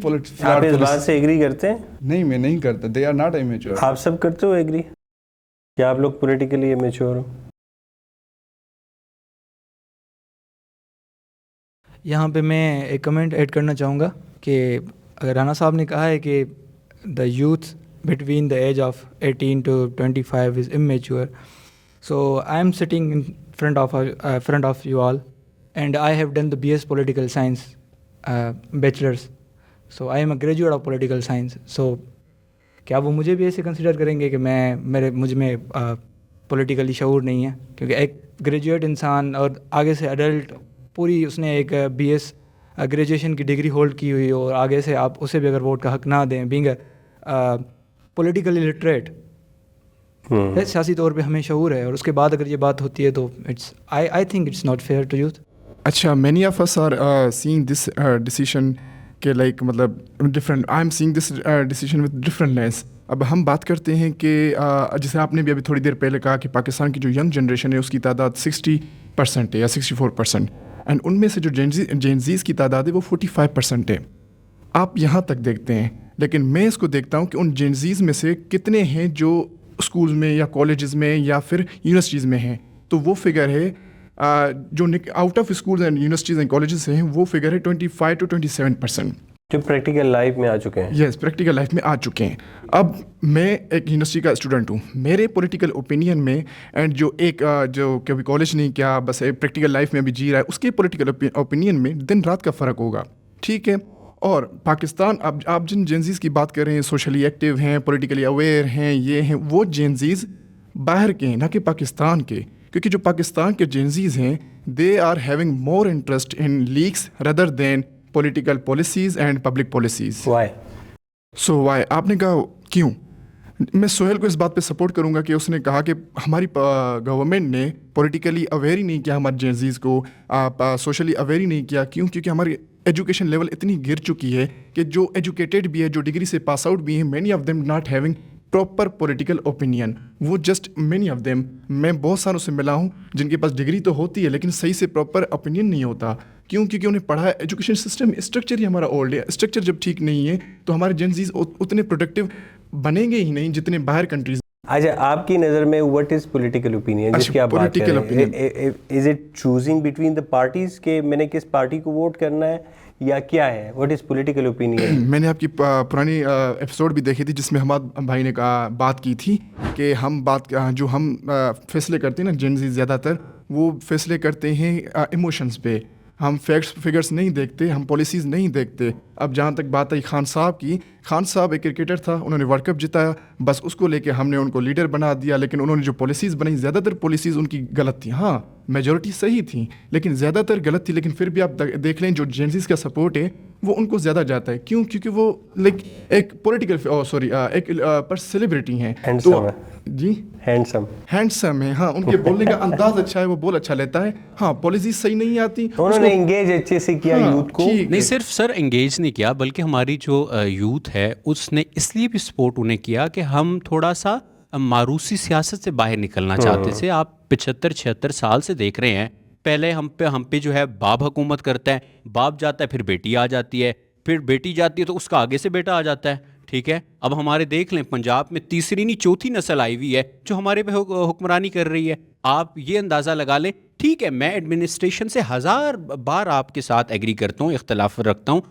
آپ اس بات سے ایگری کرتے ہیں؟ نہیں, میں نہیں کرتا. They are not amateur. آپ سب کرتے ہو ایگری کہ آپ لوگ پولیٹیکلی امیچور ہو؟ یہاں پہ میں ایک کمنٹ ایڈ کرنا چاہوں گا کہ اگر رانا صاحب نے کہا ہے کہ the youth between the age of 18 to 25 is immature. So I am sitting in front of you all and I have done the BS Political Science bachelor's. So I am a graduate of political science. So کیا وہ مجھے بھی ایسے consider کریں گے کہ مجھ میں پولیٹیکلی شعور نہیں ہے؟ کیونکہ ایک گریجویٹ انسان اور آگے سے ایڈلٹ پوری اس نے ایک BS گریجویشن کی ڈگری ہولڈ کی ہوئی اور آگے سے آپ اسے بھی اگر ووٹ کا حق نہ دیں، بینگ پولیٹیکلی لٹریٹ، سیاسی طور پہ ہمیں شعور ہے، اور اس کے بعد اگر یہ بات ہوتی ہے تو I think it's not fair to youth. اچھا، many of us are seeing this decision کہ لائک مطلب different, I am seeing this decision with different lens. اب ہم بات کرتے ہیں کہ جیسے آپ نے بھی ابھی تھوڑی دیر پہلے کہا کہ پاکستان کی جو ینگ جنریشن ہے اس کی تعداد 60% ہے یا 64%، اینڈ ان میں سے جو جینزیز کی تعداد ہے وہ 45% ہے. آپ یہاں تک دیکھتے ہیں، لیکن میں اس کو دیکھتا ہوں کہ ان جینزیز میں سے کتنے ہیں جو اسکولز میں یا کالجز میں یا پھر یونیورسٹیز میں ہیں. تو وہ فگر ہے جو out of schools and universities and colleges ہیں، وہ فگر ہے 25 to 27%، جو پریکٹیکل لائف میں آ چکے ہیں. یس، پریکٹیکل لائف میں آ چکے ہیں. اب میں ایک یونیورسٹی کا اسٹوڈنٹ ہوں، میرے پولیٹیکل اوپینین میں اینڈ جو کبھی کالج نہیں کیا بس پریکٹیکل لائف میں بھی جی رہا ہے، اس کے پولیٹیکل اوپینین میں دن رات کا فرق ہوگا. ٹھیک ہے. اور پاکستان، اب آپ جن جینزیز کی بات کر رہے ہیں، سوشلی ایکٹیو ہیں، پولیٹیکلی اویئر ہیں، یہ ہیں، وہ جینزیز باہر کے ہیں، نہ کہ پاکستان کے. کیونکہ جو پاکستان کے جینزیز ہیں، they are having more interest in leaks rather than political policies and public policies. Why? So why? آپ نے کہا کیوں؟ میں سہیل کو اس بات پہ سپورٹ کروں گا کہ اس نے کہا کہ ہماری گورنمنٹ نے پولیٹیکلی اویئر ہی نہیں کیا ہمارے جینزیز کو، سوشلی اویئر ہی نہیں کیا. کیوں؟ کیونکہ ہماری ایجوکیشن لیول اتنی گر چکی ہے کہ جو ایجوکیٹڈ بھی ہے، جو ڈگری سے پاس آؤٹ بھی ہیں، many of them not having proper political opinion. وہ جسٹ مینی آف دیم، میں بہت ساروں سے ملا ہوں جن کے پاس ڈگری تو ہوتی ہے لیکن صحیح سے پراپر اوپینین نہیں ہوتا. کیوں؟ کیونکہ انہیں پڑھا ہے، ایجوکیشن سسٹم اسٹرکچر ہی ہمارا اولڈ ہے. اسٹرکچر جب ٹھیک نہیں ہے تو ہمارے جینزیز اتنے پروڈکٹیو بنیں گے ہی نہیں جتنے باہر کنٹریز. اچھا، آپ کی نظر میں واٹ از پولیٹیکل اوپینین جس کی آپ بات کر رہے ہیں؟ Is it choosing between the parties کہ میں نے کس پارٹی کو ووٹ کرنا ہے، یا کیا ہے؟ What is political opinion? میں نے آپ کی پرانی ایپیسوڈ بھی دیکھی تھی جس میں حماد بھائی نے بات کی تھی کہ ہم جو ہم فیصلے کرتے ہیں نا، جینزی زیادہ تر وہ فیصلے کرتے ہیں ایموشنز پہ. ہم فیکٹس فگرس نہیں دیکھتے، ہم پالیسیز نہیں دیکھتے. اب جہاں تک بات آئی خان صاحب کی، خان صاحب ایک کرکٹر تھا، انہوں نے ورلڈ کپ جتایا، بس اس کو لے کے ہم نے ان کو لیڈر بنا دیا. لیکن انہوں نے جو پالیسیز بنائی، زیادہ تر پالیسیز ان کی غلط تھیں. ہاں، میجورٹی صحیح تھیں لیکن زیادہ تر غلط تھی. لیکن پھر بھی آپ دیکھ لیں جو جینزیز کا سپورٹ ہے وہ ان کو زیادہ جاتا ہے. کیوں؟ کیونکہ وہ لائک ایک پولیٹیکل ایک پر سیلیبریٹی ہیں. جی، ہینڈسم ہے. ہاں، ان کے بولنے کا انداز اچھا ہے، وہ بول اچھا لیتا ہے. ہاں، پالیسیز صحیح نہیں آتی، انہوں نے انگیج اچھے سے کیا یوتھ کو. نہیں صرف سر انگیج نہیں کیا، بلکہ ہماری جو یوتھ ہے اس نے اس لیے بھی سپورٹ انہیں کیا کہ ہم تھوڑا سا ماروسی سیاست سے باہر نکلنا چاہتے تھے. آپ 75-76 سال سے دیکھ رہے ہیں، پہلے ہم پہ جو ہے باپ حکومت کرتا ہے، باپ جاتا ہے پھر بیٹی آ جاتی ہے، پھر بیٹی جاتی ہے تو اس کا آگے سے بیٹا آ جاتا ہے. ٹھیک ہے، اب ہمارے دیکھ لیں پنجاب میں تیسری نہیں چوتھی نسل آئی ہوئی ہے جو ہمارے پہ حکمرانی کر رہی ہے. آپ یہ اندازہ لگا لیں. ٹھیک ہے، میں ایڈمنسٹریشن سے 1000 بار آپ کے ساتھ ایگری کرتا ہوں، اختلاف رکھتا ہوں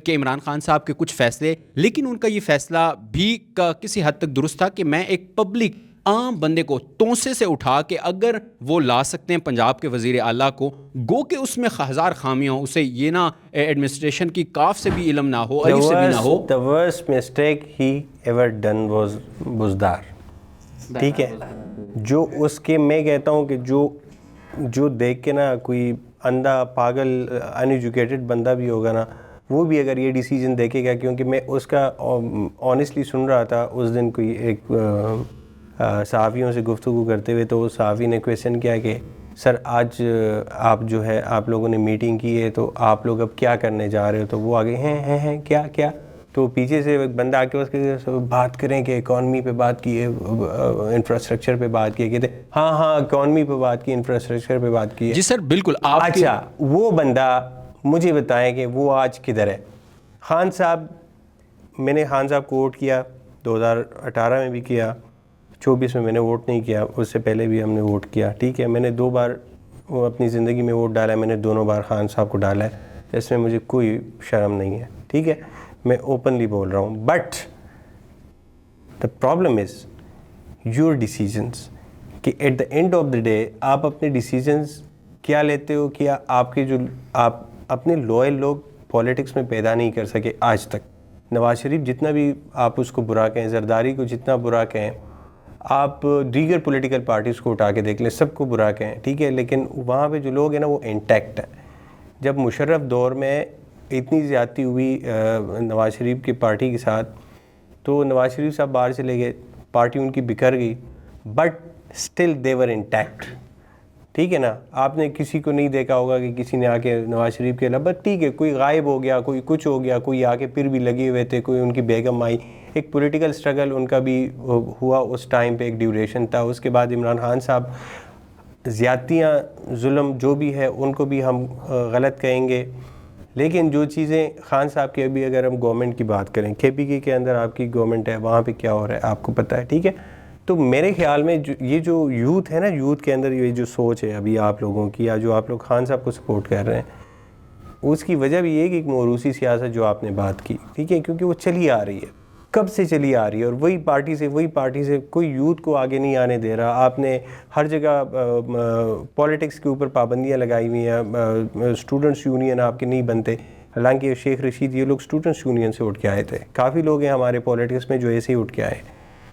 کہ عمران خان صاحب کے کچھ فیصلے، لیکن ان کا یہ فیصلہ بھی کسی حد تک درست تھا کہ میں ایک پبلک عام بندے کو توسے سے اٹھا کے اگر وہ لا سکتے ہیں پنجاب کے وزیر اعلیٰ کو، گو کہ اس میں 1000 خامیاں ہوں، اسے یہ نہ ایڈمنسٹریشن کی کاف سے بھی علم نہ ہو، الف سے بھی نہ ہو. The worst mistake he ever done was Buzdar. ٹھیک ہے، جو اس کے میں کہتا ہوں کہ جو دیکھ کے نا کوئی اندھا پاگل ان ایجوکیٹڈ بندہ بھی ہوگا نا، وہ بھی اگر یہ ڈیسیجن دیکھے گا. کیونکہ میں اس کا آنیسٹلی سن رہا تھا اس دن، کوئی ایک صحافیوں سے گفتگو کرتے ہوئے، تو صحافی نے کویشچن کیا کہ سر آج آپ جو ہے آپ لوگوں نے میٹنگ کی ہے تو آپ لوگ اب کیا کرنے جا رہے ہو؟ تو وہ آگے ہیں کیا تو پیچھے سے ایک بندہ آ کے اس کے بات کریں کہ اکانومی پہ بات کی ہے، انفراسٹرکچر پہ بات کی ہے، کہتے ہاں اکانومی پہ بات کی، انفراسٹرکچر پہ بات کی ہے. جی سر بالکل. اچھا، وہ بندہ مجھے بتائیں کہ وہ آج کدھر ہے؟ خان صاحب، میں نے خان صاحب کو ووٹ کیا 2018 میں بھی کیا، 24 میں میں نے ووٹ نہیں کیا، اس سے پہلے بھی ہم نے ووٹ کیا. ٹھیک ہے، میں نے 2 بار اپنی زندگی میں ووٹ ڈالا ہے، میں نے دونوں بار خان صاحب کو ڈالا ہے، اس میں مجھے کوئی شرم نہیں ہے. ٹھیک ہے، میں اوپنلی بول رہا ہوں. But the problem is your decisions, کہ at the end of the day آپ اپنے ڈیسیجنس کیا لیتے ہو کہ آپ کے جو آپ اپنے لوئل لوگ پولیٹکس میں پیدا نہیں کر سکے آج تک. نواز شریف جتنا بھی آپ اس کو برا کہیں, زرداری کو جتنا برا کہیں, آپ دیگر پولیٹیکل پارٹیز کو اٹھا کے دیکھ لیں, سب کو برا کہیں, ٹھیک ہے, لیکن وہاں پہ جو لوگ ہیں نا وہ انٹیکٹ ہیں. جب مشرف دور میں اتنی زیادتی ہوئی نواز شریف کی پارٹی کے ساتھ, تو نواز شریف صاحب باہر چلے گئے, پارٹی ان کی بکھر گئی, but still they were intact. ٹھیک ہے نا, آپ نے کسی کو نہیں دیکھا ہوگا کہ کسی نے آ کے نواز شریف کے علاوہ, ٹھیک ہے, کوئی غائب ہو گیا, کوئی کچھ ہو گیا, کوئی آ کے پھر بھی لگے ہوئے تھے, کوئی ان کی بیگم آئی, ایک پولیٹیکل سٹرگل ان کا بھی ہوا اس ٹائم پہ, ایک ڈیوریشن تھا. اس کے بعد عمران خان صاحب, زیادتیاں, ظلم جو بھی ہے ان کو بھی ہم غلط کہیں گے, لیکن جو چیزیں خان صاحب کی, ابھی اگر ہم گورنمنٹ کی بات کریں, KPK کے اندر آپ کی گورنمنٹ ہے, وہاں پہ کیا ہو رہا ہے آپ کو پتہ ہے, ٹھیک ہے. تو میرے خیال میں یہ جو یوتھ ہے نا, یوتھ کے اندر یہ جو سوچ ہے ابھی آپ لوگوں کی, یا جو آپ لوگ خان صاحب کو سپورٹ کر رہے ہیں, اس کی وجہ بھی یہ کہ ایک موروثی سیاست جو آپ نے بات کی, ٹھیک ہے, کیونکہ وہ چلی آ رہی ہے, کب سے چلی آ رہی ہے, اور وہی پارٹی سے کوئی یوتھ کو آگے نہیں آنے دے رہا. آپ نے ہر جگہ پولیٹکس کے اوپر پابندیاں لگائی ہوئی ہیں, اسٹوڈنٹس یونین آپ کے نہیں بنتے, حالانکہ شیخ رشید یہ لوگ اسٹوڈنٹس یونین سے اٹھ کے آئے تھے. کافی لوگ ہیں ہمارے پولیٹکس میں جو ایسے ہی اٹھ کے آئے.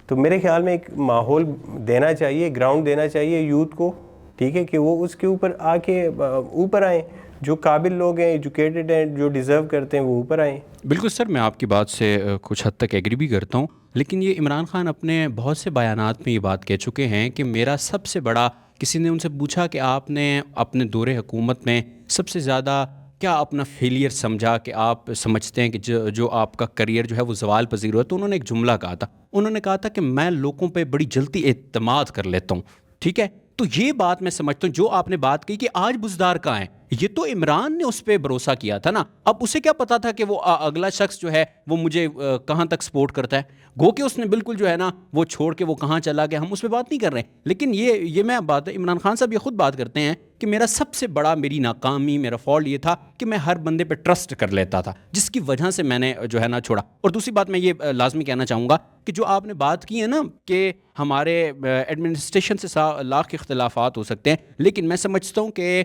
تو میرے خیال میں ایک ماحول دینا چاہیے, گراؤنڈ دینا چاہیے یوتھ کو, ٹھیک ہے, کہ وہ اس کے اوپر آ کے اوپر آئیں. جو قابل لوگ ہیں, ایجوکیٹڈ ہیں, جو ڈیزرو کرتے ہیں, وہ اوپر آئیں. بالکل سر, میں آپ کی بات سے کچھ حد تک ایگری بھی کرتا ہوں, لیکن یہ عمران خان اپنے بہت سے بیانات میں یہ بات کہہ چکے ہیں کہ میرا سب سے بڑا, کسی نے ان سے پوچھا کہ آپ نے اپنے دور حکومت میں سب سے زیادہ کیا اپنا فیلئر سمجھا, کہ آپ سمجھتے ہیں کہ جو آپ کا کریئر جو ہے وہ زوال پذیر ہوا, تو انہوں نے ایک جملہ کہا تھا. انہوں نے کہا تھا کہ میں لوگوں پہ بڑی جلدی اعتماد کر لیتا ہوں. ٹھیک ہے, تو یہ بات میں سمجھتا ہوں, جو آپ نے بات کی کہ آج بزدار کہاں ہے, یہ تو عمران نے اس پہ بھروسہ کیا تھا نا. اب اسے کیا پتا تھا کہ وہ اگلا شخص جو ہے وہ مجھے کہاں تک سپورٹ کرتا ہے. گو کہ اس نے بالکل جو ہے نا وہ چھوڑ کے وہ کہاں چلا گیا, ہم اس پہ بات نہیں کر رہے ہیں. لیکن یہ میں بات, عمران خان صاحب یہ خود بات کرتے ہیں کہ میرا سب سے بڑا, میری ناکامی, میرا فالٹ یہ تھا کہ میں ہر بندے پہ ٹرسٹ کر لیتا تھا, جس کی وجہ سے میں نے جو ہے نا چھوڑا. اور دوسری بات میں یہ لازمی کہنا چاہوں گا کہ جو آپ نے بات کی ہے نا کہ ہمارے ایڈمنسٹریشن سے لاکھ اختلافات ہو سکتے ہیں, لیکن میں سمجھتا ہوں کہ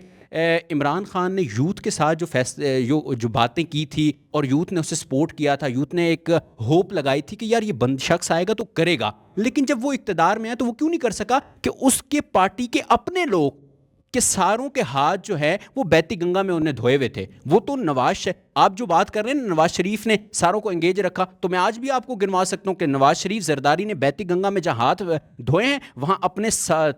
عمران خان نے یوتھ کے ساتھ جو باتیں کی تھی, اور یوتھ نے اسے سپورٹ کیا تھا, یوتھ نے ایک ہوپ لگائی تھی کہ یار یہ بند شخص آئے گا تو کرے گا. لیکن جب وہ اقتدار میں ہے تو وہ کیوں نہیں کر سکا کہ اس کے پارٹی کے اپنے لوگ کہ ساروں کے ہاتھ جو ہے وہ بیتی گنگا میں انہیں دھوئے ہوئے تھے. وہ تو آپ جو بات کر رہے ہیں نواز شریف نے ساروں کو انگیج رکھا, تو میں آج بھی آپ کو گنوا سکتا ہوں کہ نواز شریف, زرداری نے بیتی گنگا میں جہاں ہاتھ دھوئے ہیں, وہاں اپنے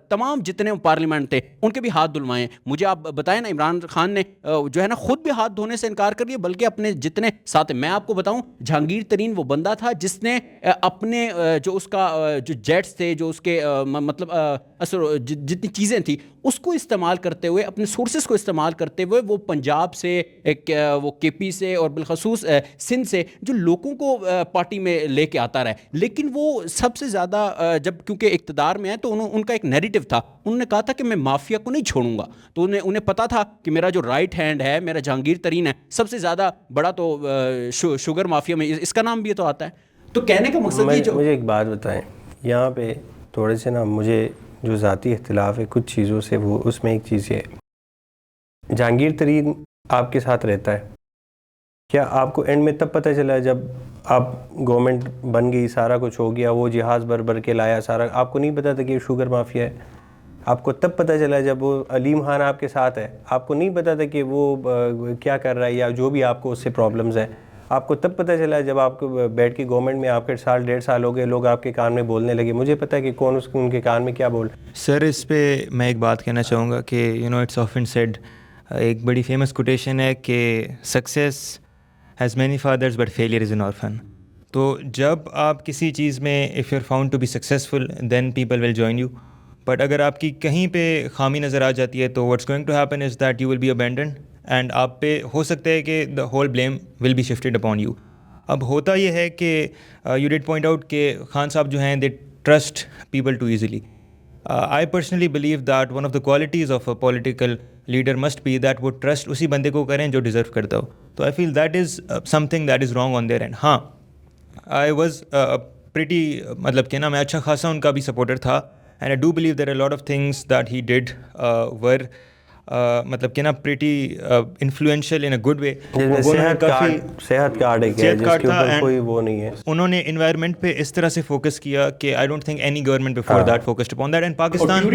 تمام جتنے پارلیمنٹ تھے ان کے بھی ہاتھ دھلوائے ہیں. مجھے آپ بتائیں نا, عمران خان نے جو ہے نا خود بھی ہاتھ دھونے سے انکار کر دیا, بلکہ اپنے جتنے ساتھ, میں آپ کو بتاؤں جہانگیر ترین وہ بندہ تھا جس نے اپنے جو اس کا جو جیٹس تھے, جو اس کے مطلب جتنی چیزیں تھیں, اس کو استعمال کرتے ہوئے, اپنے سورسز کو استعمال کرتے ہوئے, وہ پنجاب سے, وہ KP سے, اور بالخصوص سندھ سے جو لوگوں کو پارٹی میں لے کے آتا رہا. لیکن وہ سب سے زیادہ جب کیونکہ اقتدار میں ہے تو ان کا ایک نیریٹو تھا, انہوں نے کہا تھا کہ میں مافیا کو نہیں چھوڑوں گا. تو انہیں پتا تھا کہ میرا جو رائٹ ہینڈ ہے, میرا جہانگیر ترین ہے, سب سے زیادہ بڑا تو شوگر مافیا میں اس کا نام بھی تو آتا ہے. تو کہنے کا مقصد یہ, مجھے ایک بات بتائیں یہاں پہ تھوڑے سے نا, مجھے جو ذاتی اختلاف ہے کچھ چیزوں سے, وہ اس میں ایک چیز ہے, جہانگیر ترین آپ کے ساتھ رہتا ہے, کیا آپ کو اینڈ میں تب پتہ چلا جب آپ گورنمنٹ بن گئی, سارا کچھ ہو گیا, وہ جہاز بھر کے لایا سارا, آپ کو نہیں پتا تھا کہ یہ شوگر مافیا ہے؟ آپ کو تب پتہ چلا جب وہ علیم خان آپ کے ساتھ ہے, آپ کو نہیں پتا تھا کہ وہ کیا کر رہا ہے, یا جو بھی آپ کو اس سے پرابلمز ہیں, آپ کو تب پتہ چلا جب آپ کو بیٹھ کے گورنمنٹ میں آپ کے 1.5 سال ہو گئے, لوگ آپ کے کان میں بولنے لگے. مجھے پتہ ہے کہ کون ان کے کان میں کیا بول. سر اس پہ میں ایک بات کہنا چاہوں گا کہ اٹس آفن سیڈ, ایک بڑی فیمس کوٹیشن ہے کہ success has many fathers but failure is an orphan. تو جب آپ کسی چیز میں if you are found to be successful then people will join you, but اگر آپ کی کہیں پہ خامی نظر آ جاتی ہے تو what's going to happen is that you will be abandoned, and آپ پہ ہو سکتا ہے کہ the whole blame will be shifted upon you. اب ہوتا یہ ہے کہ یو ڈیڈ پوائنٹ آؤٹ کہ خان صاحب جو ہیں they trust people too easily. I personally believe that one of the qualities of a political leader must be that وہ ٹرسٹ اسی بندے کو کریں جو ڈیزرو کرتا ہو. تو I feel that is something that is wrong on their end. ہاں آئی واز پریٹی مطلب کہ نا میں اچھا خاصا ان کا بھی سپورٹر تھا, and I do believe there are lot of things that he did were مطلب کہ نا pretty influential in a good way. صحت کارڈ ہے جس کے اوپر کوئی وہ نہیں ہے. انہوں نے انوائرمنٹ پہ اس طرح سے فوکس کیا کہ I don't think any government before that focused upon that. And Pakistan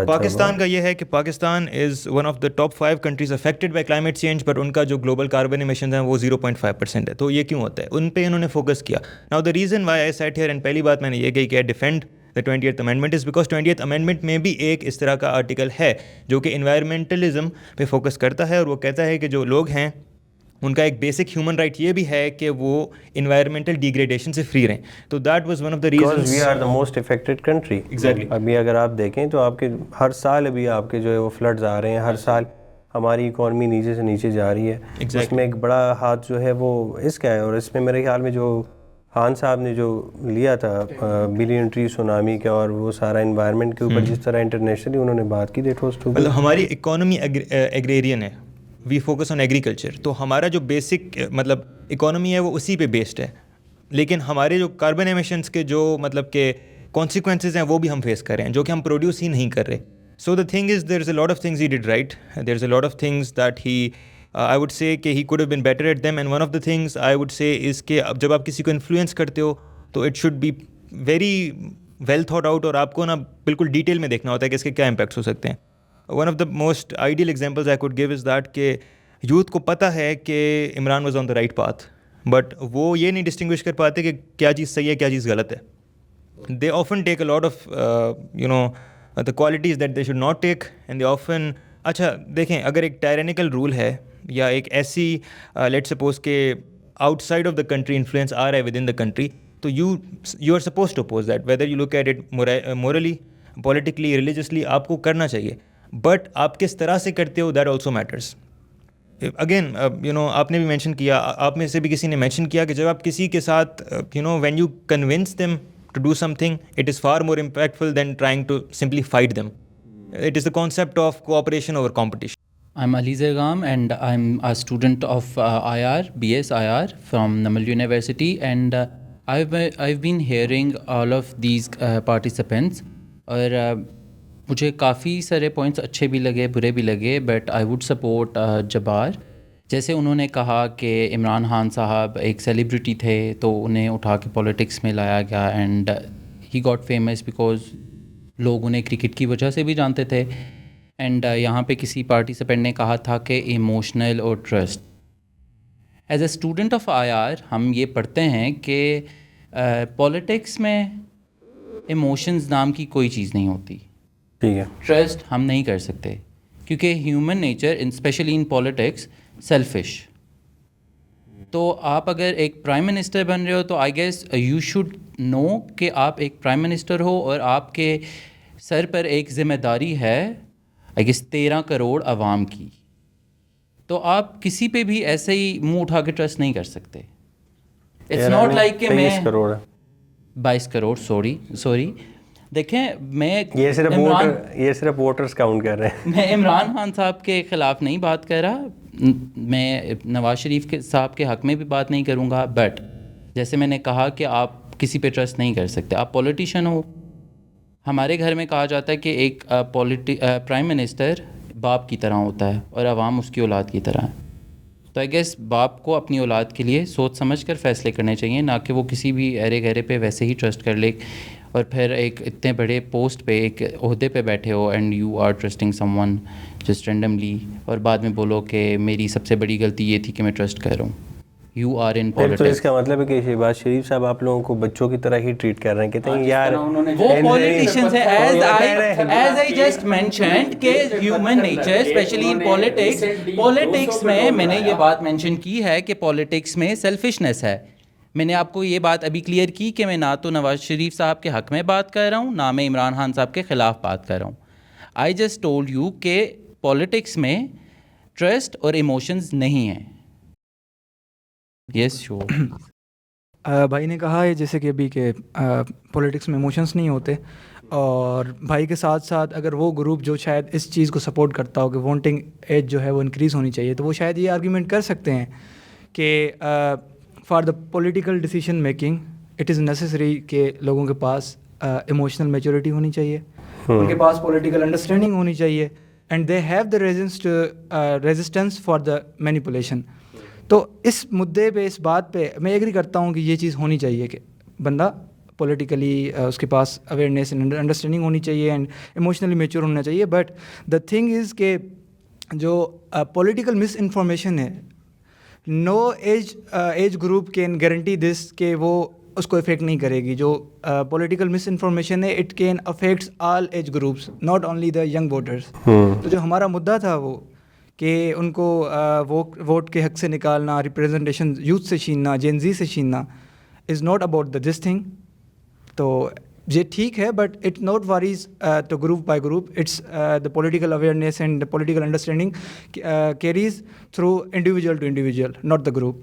Pakistan کا یہ ہے کہ Pakistan is one of the top 5 countries affected by climate change, but in کا جو گلوبل کاربن ایمیشنز ہیں وہ 0.5% ہے. تو یہ کیوں ہوتا ہے؟ ان پہ انہوں نے فوکس کیا. Now the reason why I sit here, and پہلی بات میں نے یہ کہی کہ defend the 20th amendment is because 20th amendment میں بھی ایک اس طرح کا آرٹیکل ہے جو کہ انوائرمنٹلزم پہ فوکس کرتا ہے, اور وہ کہتا ہے کہ جو لوگ ہیں ان کا ایک بیسک ہیومن رائٹ یہ بھی ہے کہ وہ انوائرمنٹل ڈیگریڈیشن سے فری رہیں. تو that was one of the reasons. We are the most affected country. Exactly. ابھی اگر آپ دیکھیں تو آپ کے ہر سال ابھی آپ کے جو ہے وہ فلڈز آ رہے ہیں, ہر سال ہماری اکانومی نیچے سے نیچے جا رہی ہے. اس میں ایک بڑا ہاتھ جو ہے وہ اس کا ہے, اور اس میں میرے خیال میں جو خان صاحب نے جو لیا تھا بلین ٹری سونامی کا, اور وہ سارا انوائرمنٹ کے اوپر جس طرح انٹرنیشنلی انہوں نے بات کی, دیٹ واز ٹو. مطلب ہماری اکانومی ایگریرین ہے, وی فوکس آن ایگریکلچر, تو ہمارا جو بیسک مطلب اکانومی ہے وہ اسی پہ بیسڈ ہے. لیکن ہمارے جو کاربن ایمیشنس کے جو مطلب کہ کانسیکوینسز ہیں وہ بھی ہم فیس کر رہے ہیں جو کہ ہم پروڈیوس ہی نہیں کر رہے. So the thing is there is a lot of things he did right, there is a lot of things that he I would say کہ he could have been better at them, and one of the things I would say is کہ اب جب آپ کسی کو influence کرتے ہو تو it should be very well thought out, اور آپ کو نا بالکل ڈیٹیل میں دیکھنا ہوتا ہے کہ اس کے کیا امپیکٹس ہو سکتے ہیں. One of the most ideal examples I could give is that کہ یوتھ کو پتہ ہے کہ Imran was on the right path, but وہ یہ نہیں ڈسٹنگوش کر پاتے کہ کیا چیز صحیح ہے کیا چیز غلط ہے. They often take a lot of the qualities that they should not take, and they often اچھا دیکھیں اگر ایک ٹائرینیکل رول ہے یا ایک ایسی لیٹ سپوز کہ outside of the country influence آ رہا ہے ود ان دا کنٹری, تو you are suppose to oppose that whether you look at it morally, politically, religiously, آپ کو کرنا چاہیے, بٹ آپ کس طرح سے کرتے ہو دیٹ آلسو میٹرس. اگین آپ نے بھی مینشن کیا, آپ میں سے بھی کسی نے مینشن کیا کہ جب آپ کسی کے ساتھ when you convince them to do something, it is far more impactful than trying to simply fight them. It is the concept of cooperation over competition. I'm Ali Zaigam, and I'm a student of IR, BS IR from Namal University, and I've been hearing all of these participants, اور مجھے کافی سارے points اچھے بھی لگے برے بھی لگے, but I would support جبار. جیسے انہوں نے کہا کہ عمران خان صاحب ایک سیلیبریٹی تھے تو انہیں اٹھا کے پولیٹکس میں لایا گیا, and he got famous because لوگ انہیں کرکٹ کی وجہ سے بھی جانتے تھے. اینڈ یہاں پہ کسی پارٹیسپینٹ نے کہا تھا کہ ایموشنل اور trust. As a student of I R ہم یہ پڑھتے ہیں کہ پولیٹکس میں ایموشنز نام کی کوئی چیز نہیں ہوتی. ٹھیک ہے. ٹرسٹ ہم نہیں کر سکتے کیونکہ human nature especially in politics selfish. تو آپ اگر ایک پرائم منسٹر بن رہے ہو تو I guess you should know کہ آپ ایک پرائم منسٹر ہو اور آپ کے سر پر ایک ذمہ داری ہے آئی گیس 13 کروڑ عوام کی. تو آپ کسی پہ بھی ایسے ہی منہ اٹھا کے ٹرسٹ نہیں کر سکتے. اٹس ناٹ لائک کہ میں 22 کروڑ سوری دیکھیں میں یہ صرف ووٹرز کاؤنٹ کر رہے ہیں. میں عمران خان صاحب کے خلاف نہیں بات کر رہا, میں نواز شریف کے صاحب کے حق میں بھی بات نہیں کروں گا, بٹ جیسے میں نے کہا کہ آپ کسی پہ ٹرسٹ نہیں کر سکتے. آپ پولیٹیشین ہو. ہمارے گھر میں کہا جاتا ہے کہ ایک پرائم منسٹر باپ کی طرح ہوتا ہے اور عوام اس کی اولاد کی طرح ہے. تو آئی گیس باپ کو اپنی اولاد کے لیے سوچ سمجھ کر فیصلے کرنے چاہیے, نہ کہ وہ کسی بھی ایرے گہرے پہ ویسے ہی ٹرسٹ کر لے اور پھر ایک اتنے بڑے پوسٹ پہ ایک عہدے پہ بیٹھے ہو and you are trusting someone just randomly, اور بعد میں بولو کہ میری سب سے بڑی غلطی یہ تھی کہ میں ٹرسٹ کر رہا ہوں. You are in politics. تو اس کا مطلب ہے کہ شہباز شریف صاحب آپ لوگوں کو بچوں کی طرح ہی ٹریٹ کر رہے ہیں, کہتے ہیں یار وہ پولیٹیشینز ہیں. ایز آئی جسٹ مینشنڈ کہ human nature especially in politics میں نے یہ بات مینشن کی ہے کہ پولیٹکس میں سیلفشنس ہے. میں نے آپ کو یہ بات ابھی کلیئر کی کہ میں نہ تو نواز شریف صاحب کے حق میں بات کر رہا ہوں, نہ میں عمران خان صاحب کے خلاف بات کر رہا ہوں. آئی جسٹ ٹولڈ یو کہ پولیٹکس میں ٹرسٹ اور ایموشنز نہیں ہیں. یس شور. بھائی نے کہا ہے جیسے کہ ابھی کہ پولیٹکس میں ایموشنس نہیں ہوتے, اور بھائی کے ساتھ ساتھ اگر وہ گروپ جو شاید اس چیز کو سپورٹ کرتا ہو کہ ووٹنگ ایج جو ہے وہ انکریز ہونی چاہیے, تو وہ شاید یہ آرگیومنٹ کر سکتے ہیں کہ for the political decision making it is necessary کہ لوگوں کے پاس ایموشنل میچورٹی ہونی چاہیے. ان کے پاس پولیٹیکل انڈرسٹینڈنگ ہونی چاہیے, and they have the resistance for the manipulation. تو اس مدعے پہ, اس بات پہ میں ایگری کرتا ہوں کہ یہ چیز ہونی چاہیے کہ بندہ پولیٹیکلی اس کے پاس اویئرنیس اینڈ انڈرسٹینڈنگ ہونی چاہیے اینڈ ایموشنلی میچور ہونا چاہیے. بٹ دا تھنگ از کہ جو پولیٹیکل مس انفارمیشن ہے, no age group can guarantee this کہ وہ اس کو افیکٹ نہیں کرے گی. جو پولیٹیکل مس انفارمیشن ہے it can affects all age groups, not only the young voters. تو جو ہمارا مدعا تھا وہ کہ ان کو ووٹ کے حق سے نکالنا, ریپریزنٹیشن یوتھ سے چھیننا, جین زی سے چھیننا, is not about the this thing. تو یہ ٹھیک ہے, but it not varies to group by group. It's the political awareness and the political understanding carries through individual to individual, not the group.